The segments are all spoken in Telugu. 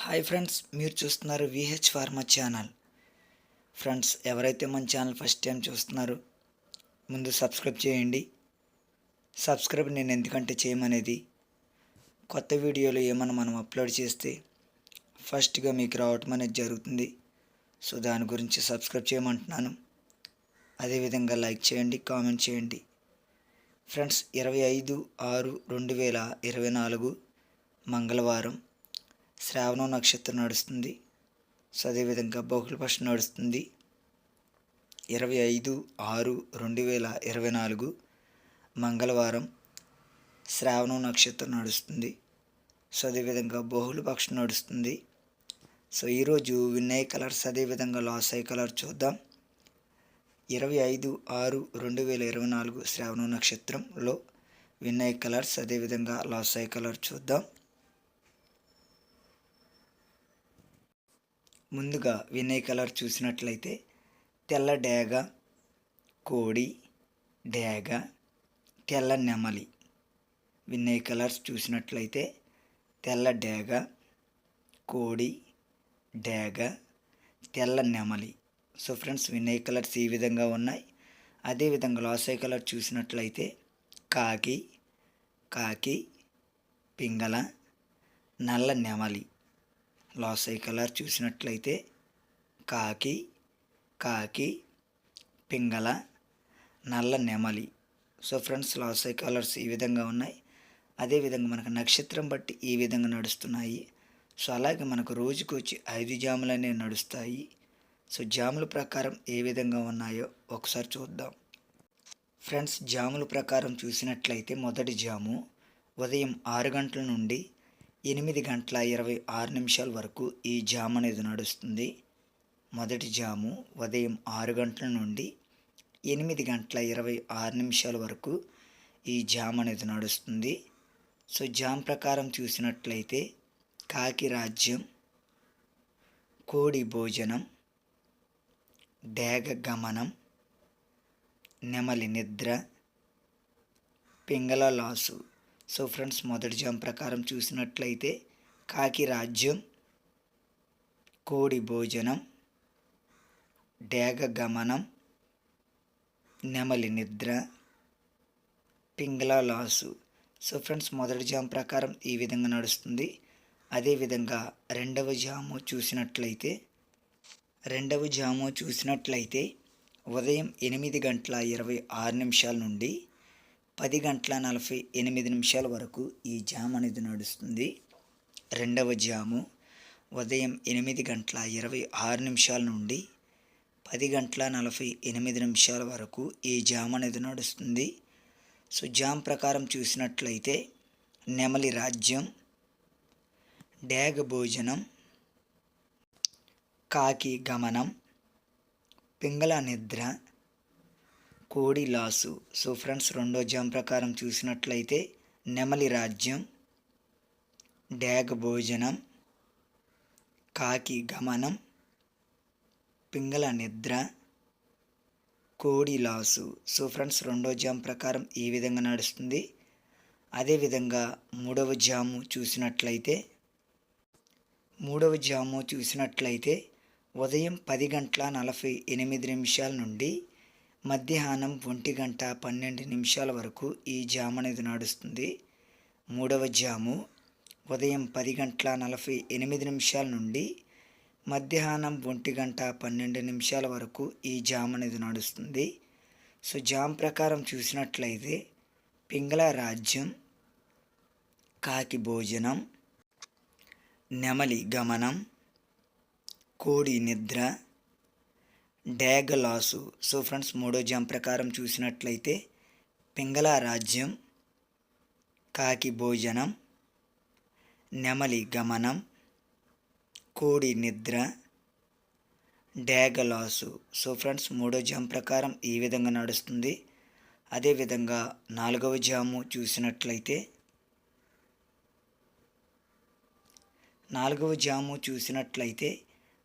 హాయ్ ఫ్రెండ్స్, మీరు చూస్తున్నారు విహెచ్ ఫార్మా ఛానల్. ఫ్రెండ్స్, ఎవరైతే మన ఛానల్ ఫస్ట్ టైం చూస్తున్నారో ముందు సబ్స్క్రైబ్ చేయండి. సబ్స్క్రైబ్ నేను ఎందుకంటే చేయమనేది, కొత్త వీడియోలు ఏమైనా మనం అప్లోడ్ చేస్తే ఫస్ట్గా మీకు రావటం అనేది జరుగుతుంది. సో దాని గురించి సబ్స్క్రైబ్ చేయమంటున్నాను. అదేవిధంగా లైక్ చేయండి, కామెంట్ చేయండి. ఫ్రెండ్స్, 25/6/2024 మంగళవారం శ్రావణ నక్షత్రం నడుస్తుంది. సో అదేవిధంగా బహుళపక్ష నడుస్తుంది. 25/6/2024 మంగళవారం శ్రావణ నక్షత్రం నడుస్తుంది. సో అదేవిధంగా బహుళపక్షం నడుస్తుంది. సో ఈరోజు విన్నై కలర్స్ అదేవిధంగా లాస్ అయ్యే కలర్ చూద్దాం. 25/6/2024 శ్రావణ నక్షత్రంలో విన్నై కలర్స్ అదేవిధంగా లాస్ అయ్యే కలర్ చూద్దాం. ముందుగా వినయ్ కలర్ చూసినట్లయితే తెల్ల డేగ, కోడి, డేగ, తెల్ల నెమలి. వినయ్ కలర్స్ చూసినట్లయితే తెల్ల డేగ, కోడి, డేగ, తెల్ల నెమలి. సో ఫ్రెండ్స్, వినయ్ కలర్స్ ఈ విధంగా ఉన్నాయి. అదేవిధంగా లాసై కలర్ చూసినట్లయితే కాకి, పింగళ, నల్ల నెమలి. లాసై కలర్ చూసినట్లయితే కాకి, పింగళ, నల్ల నెమలి. సో ఫ్రెండ్స్, లాసై కలర్స్ ఈ విధంగా ఉన్నాయి. అదేవిధంగా మనకు నక్షత్రం బట్టి ఈ విధంగా నడుస్తున్నాయి. సో అలాగే మనకు రోజుకు వచ్చి 5 జాములు అనేవి నడుస్తాయి. సో జాముల ప్రకారం ఏ విధంగా ఉన్నాయో ఒకసారి చూద్దాం. ఫ్రెండ్స్, జాముల ప్రకారం చూసినట్లయితే మొదటి జాము ఉదయం 6 గంటల నుండి 8:26 వరకు ఈ జామ్ అనేది నడుస్తుంది. మొదటి జాము ఉదయం 6 గంటల నుండి 8:26 వరకు ఈ జామ్ అనేది నడుస్తుంది. సో జామ్ ప్రకారం చూసినట్లయితే కాకి రాజ్యం, కోడి భోజనం, డేగ గమనం, నెమలి నిద్ర, పింగళ లాసు. సో ఫ్రెండ్స్, మొదటి జామ్ ప్రకారం చూసినట్లయితే కాకి రాజ్యం, కోడి భోజనం, డేగ గమనం, నెమలి నిద్ర, పింగళ లాసు. సో ఫ్రెండ్స్, మొదటి జామ్ ప్రకారం ఈ విధంగా నడుస్తుంది. అదేవిధంగా రెండవ జాము చూసినట్లయితే ఉదయం 8:26 నుండి 10:48 వరకు ఈ జామ్ అనేది నడుస్తుంది. రెండవ జాము ఉదయం 8:26 నుండి 10:48 వరకు ఈ జామ్ అనేది నడుస్తుంది. సో జామ్ ప్రకారం చూసినట్లయితే నెమలి రాజ్యం, డేగ భోజనం, కాకి గమనం, పింగళ నిద్ర, కోడి లాసు. సో ఫ్రెండ్స్, రెండో జామ్ ప్రకారం చూసినట్లయితే నెమలి రాజ్యం, డేగ భోజనం, కాకి గమనం, పింగళ నిద్ర, కోడి లాసు. సో ఫ్రెండ్స్, రెండో జామ్ ప్రకారం ఈ విధంగా నడుస్తుంది. అదేవిధంగా మూడవ జాము చూసినట్లయితే ఉదయం 10:48 నుండి మధ్యాహ్నం 1:12 వరకు ఈ జామ్ అనేది నడుస్తుంది. మూడవ జాము ఉదయం 10:48 నుండి మధ్యాహ్నం 1:12 వరకు ఈ జామ్ అనేది నడుస్తుంది. సో జామ్ ప్రకారం చూసినట్లయితే పింగళ రాజ్యం, కాకి భోజనం, నెమలి గమనం, కోడి నిద్ర, డేగ లాసు. సో ఫ్రెండ్స్, మూడో జామ్ ప్రకారం చూసినట్లయితే పింగళ రాజ్యం, కాకి భోజనం, నెమలి గమనం, కోడి నిద్ర, డేగ లాసు. సో ఫ్రెండ్స్, మూడో జామ్ ప్రకారం ఈ విధంగా నడుస్తుంది. అదేవిధంగా నాలుగవ జాము చూసినట్లయితే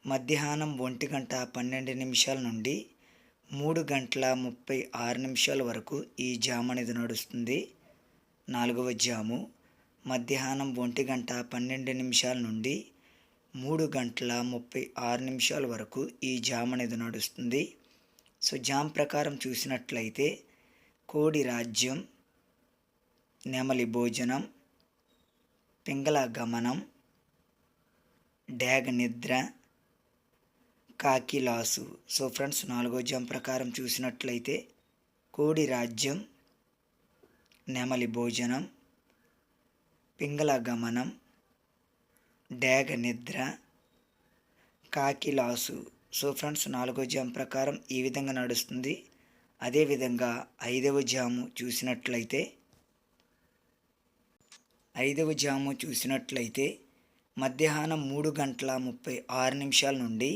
మధ్యాహ్నం 1:12 నుండి 3:36 వరకు ఈ జామ్ అనేది నడుస్తుంది. నాలుగవ జాము మధ్యాహ్నం 1:12 నుండి 3 గంటల 36 నిమిషాల వరకు ఈ జామ్ అనేది నడుస్తుంది. సో జామ్ ప్రకారం చూసినట్లయితే కోడి రాజ్యం, నెమలి భోజనం, పింగళ గమనం, డ్యాగ నిద్ర, కాకి లాసు. సో ఫ్రెండ్స్, 4వ జామ్ ప్రకారం చూసినట్లయితే కోడి రాజ్యం, నెమలి భోజనం, పింగళ గమనం, డ్యాగ నిద్ర, కాకి లాసు. సో ఫ్రెండ్స్, 4వ జామ్ ప్రకారం ఈ విధంగా నడుస్తుంది. అదేవిధంగా 5వ జాము చూసినట్లయితే మధ్యాహ్నం 3 గంటల 36 నిమిషాల నుండి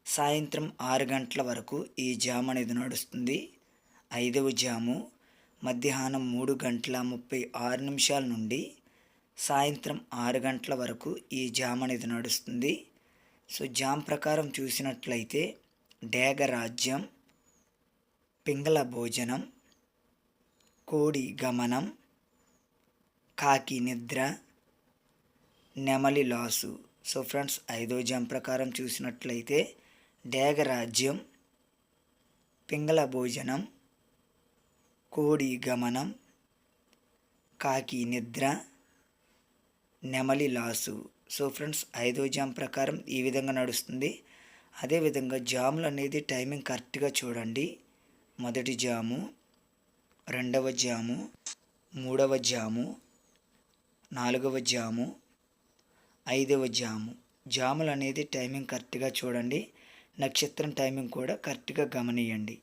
సాయంత్రం 6 గంటల వరకు ఈ జామ్ అనేది నడుస్తుంది. 5వ జాము మధ్యాహ్నం 3 గంటల 36 నిమిషాల నుండి సాయంత్రం 6 గంటల వరకు ఈ జామ్ అనేది నడుస్తుంది. సో జామ్ ప్రకారం చూసినట్లయితే డ్యాగ రాజ్యం, పింగళ భోజనం, కోడి గమనం, కాకి నిద్ర, నెమలి లాసు. సో ఫ్రెండ్స్, 5వ జామ్ ప్రకారం చూసినట్లయితే డ్యాగ రాజ్యం, పింగళ భోజనం, కోడి గమనం, కాకి నిద్ర, నెమలి లాసు. సో ఫ్రెండ్స్, 5వ జామ్ ప్రకారం ఈ విధంగా నడుస్తుంది. అదేవిధంగా జాములు అనేది టైమింగ్ కరెక్ట్గా చూడండి. మొదటి జాము, 2వ జాము, 3వ జాము, 4వ జాము, 5వ జాము. జాములు అనేది టైమింగ్ కరెక్ట్గా చూడండి. నక్షత్రం టైమింగ్ కూడా కరెక్ట్గా గమనియండి.